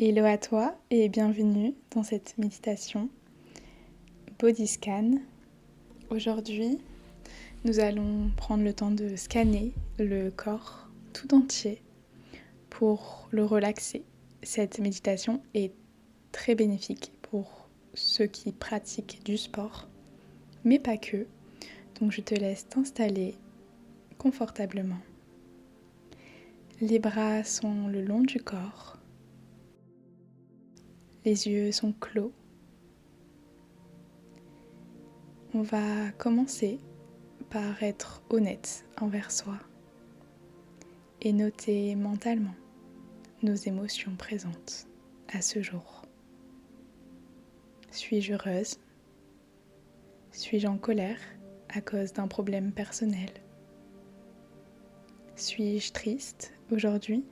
Hello à toi et bienvenue dans cette méditation Body Scan. Aujourd'hui, nous allons prendre le temps de scanner le corps tout entier pour le relaxer. Cette méditation est très bénéfique pour ceux qui pratiquent du sport, mais pas que. Donc je te laisse t'installer confortablement. Les bras sont le long du corps. Les yeux sont clos. On va commencer par être honnête envers soi et noter mentalement nos émotions présentes à ce jour. Suis-je heureuse? Suis-je en colère à cause d'un problème personnel? Suis-je triste aujourd'hui?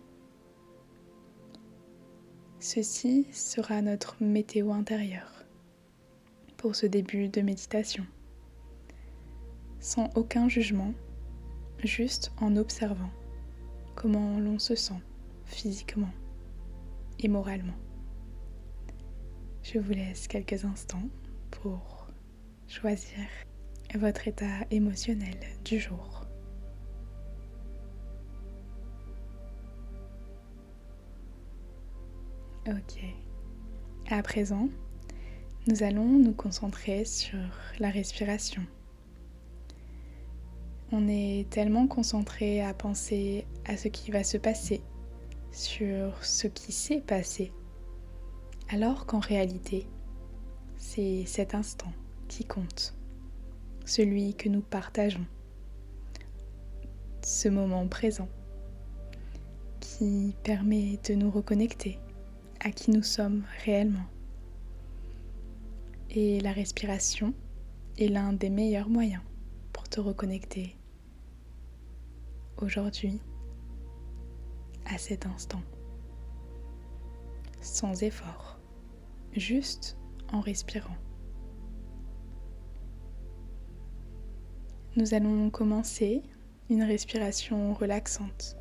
Ceci sera notre météo intérieure pour ce début de méditation. Sans aucun jugement, juste en observant comment l'on se sent physiquement et moralement. Je vous laisse quelques instants pour choisir votre état émotionnel du jour. Ok. À présent, nous allons nous concentrer sur la respiration. On est tellement concentré à penser à ce qui va se passer, sur ce qui s'est passé, alors qu'en réalité, c'est cet instant qui compte, celui que nous partageons, ce moment présent qui permet de nous reconnecter à qui nous sommes réellement. Et la respiration est l'un des meilleurs moyens pour te reconnecter aujourd'hui, à cet instant, sans effort, juste en respirant. Nous allons commencer une respiration relaxante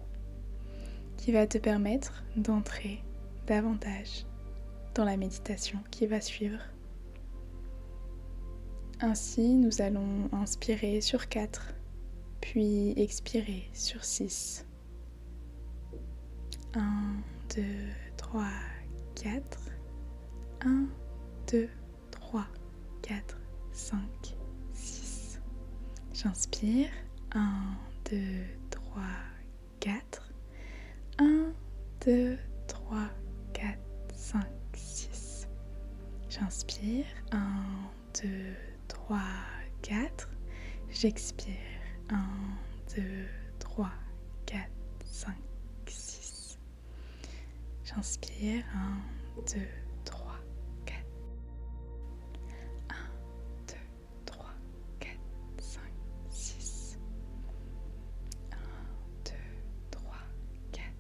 qui va te permettre d'entrer davantage dans la méditation qui va suivre. Ainsi, nous allons inspirer sur 4, puis expirer sur 6. 1, 2, 3, 4. 1, 2, 3, 4, 5, 6. J'inspire. 1, 2, 3, 4. 1, 2, 3, 4, 5, 6. J'inspire. 1, 2, 3, 4. J'expire. 1, 2, 3, 4, 5, 6. J'inspire. 1, 2, 3, 4. 1, 2, 3, 4, 5, 6. 1, 2, 3, 4.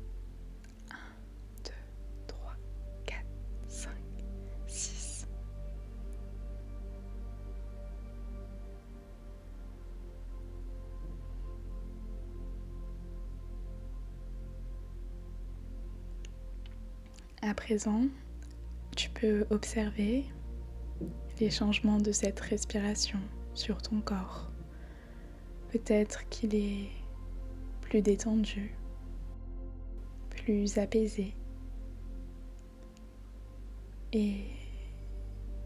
1, 2, 3, 4, 5, 6. À présent, tu peux observer les changements de cette respiration sur ton corps. Peut-être qu'il est plus détendu, plus apaisé. Et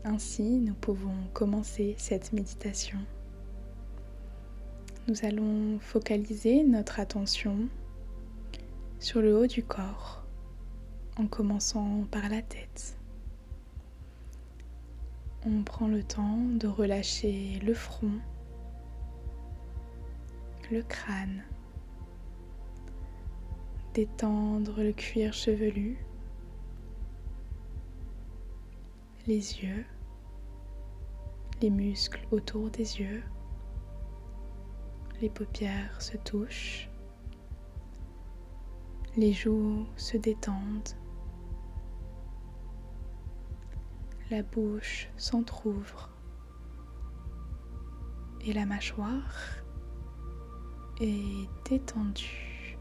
ainsi, nous pouvons commencer cette méditation. Nous allons focaliser notre attention sur le haut du corps, en commençant par la tête. On prend le temps de relâcher le front, le crâne, d'étendre le cuir chevelu, les yeux, les muscles autour des yeux, les paupières se touchent, les joues se détendent, la bouche s'entrouvre et la mâchoire est détendue.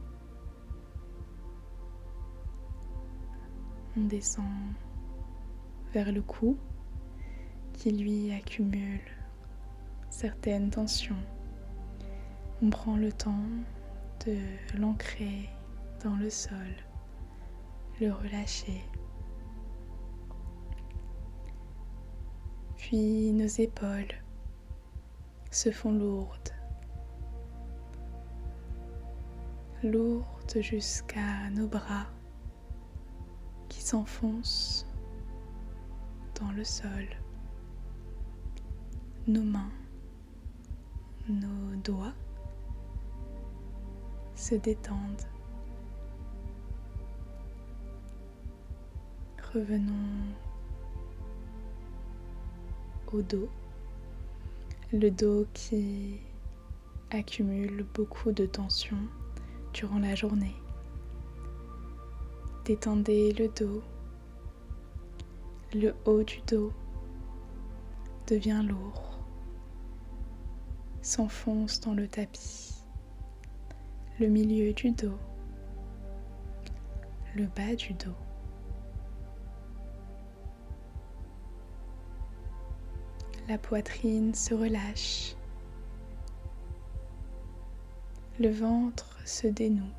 On descend vers le cou qui lui accumule certaines tensions. On prend le temps de l'ancrer dans le sol, le relâcher. Puis nos épaules se font lourdes jusqu'à nos bras qui s'enfoncent dans le sol. Nos mains, nos doigts se détendent. Revenons au dos, le dos qui accumule beaucoup de tension durant la journée. Détendez le dos, le haut du dos devient lourd, s'enfonce dans le tapis, le milieu du dos, le bas du dos. La poitrine se relâche, le ventre se dénoue.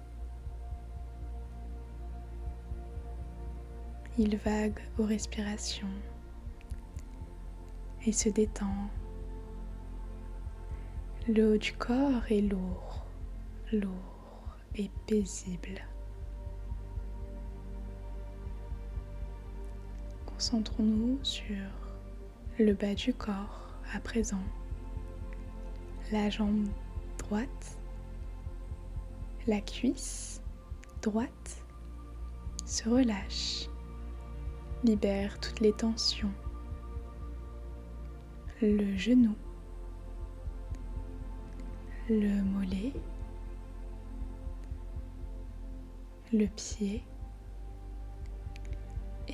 Il vague aux respirations et se détend. Le haut du corps est lourd et paisible. Concentrons-nous sur le bas du corps à présent. La jambe droite, la cuisse droite se relâche, libère toutes les tensions. Le genou, le mollet, le pied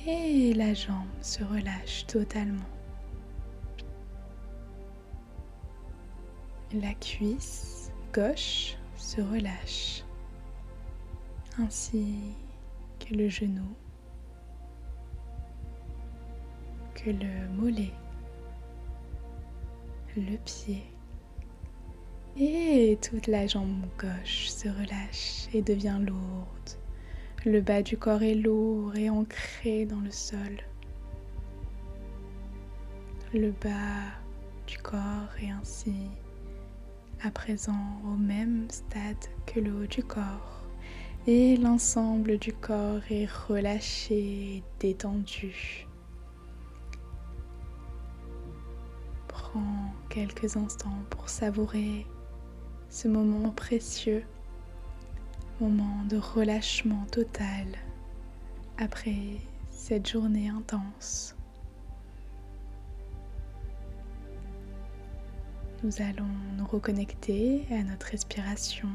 et la jambe se relâche totalement. La cuisse gauche se relâche, ainsi que le genou, que le mollet, le pied et toute la jambe gauche se relâche et devient lourde. Le bas du corps est lourd et ancré dans le sol. Le bas du corps est ainsi à présent au même stade que le haut du corps et l'ensemble du corps est relâché et détendu. Prends quelques instants pour savourer ce moment précieux, moment de relâchement total après cette journée intense. Nous allons nous reconnecter à notre respiration,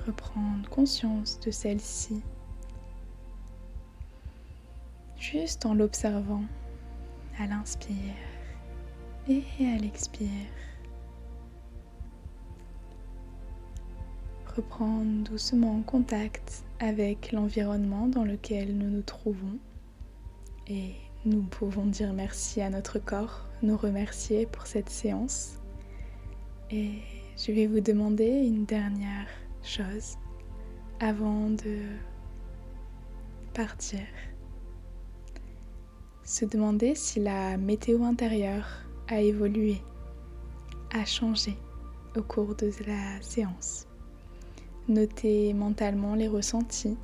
reprendre conscience de celle-ci, juste en l'observant à l'inspire et à l'expire. Reprendre doucement contact avec l'environnement dans lequel nous nous trouvons et nous pouvons dire merci à notre corps, nous remercier pour cette séance. Et je vais vous demander une dernière chose avant de partir. Se demander si la météo intérieure a évolué, a changé au cours de la séance. Notez mentalement les ressentis.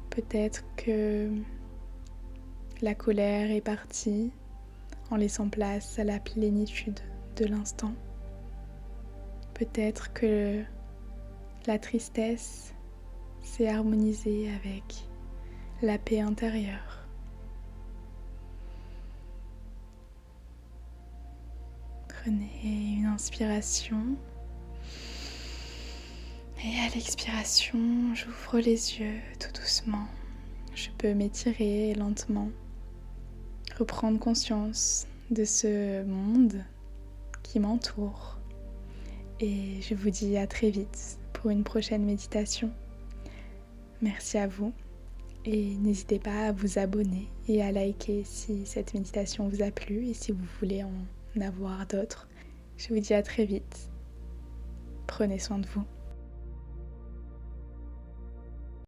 Peut-être que la colère est partie en laissant place à la plénitude de l'instant. Peut-être que la tristesse s'est harmonisée avec la paix intérieure. Prenez une inspiration et à l'expiration, j'ouvre les yeux tout doucement. Je peux m'étirer lentement, reprendre conscience de ce monde qui m'entoure. Et je vous dis à très vite pour une prochaine méditation. Merci à vous et n'hésitez pas à vous abonner et à liker si cette méditation vous a plu et si vous voulez en avoir d'autres. Je vous dis à très vite. Prenez soin de vous.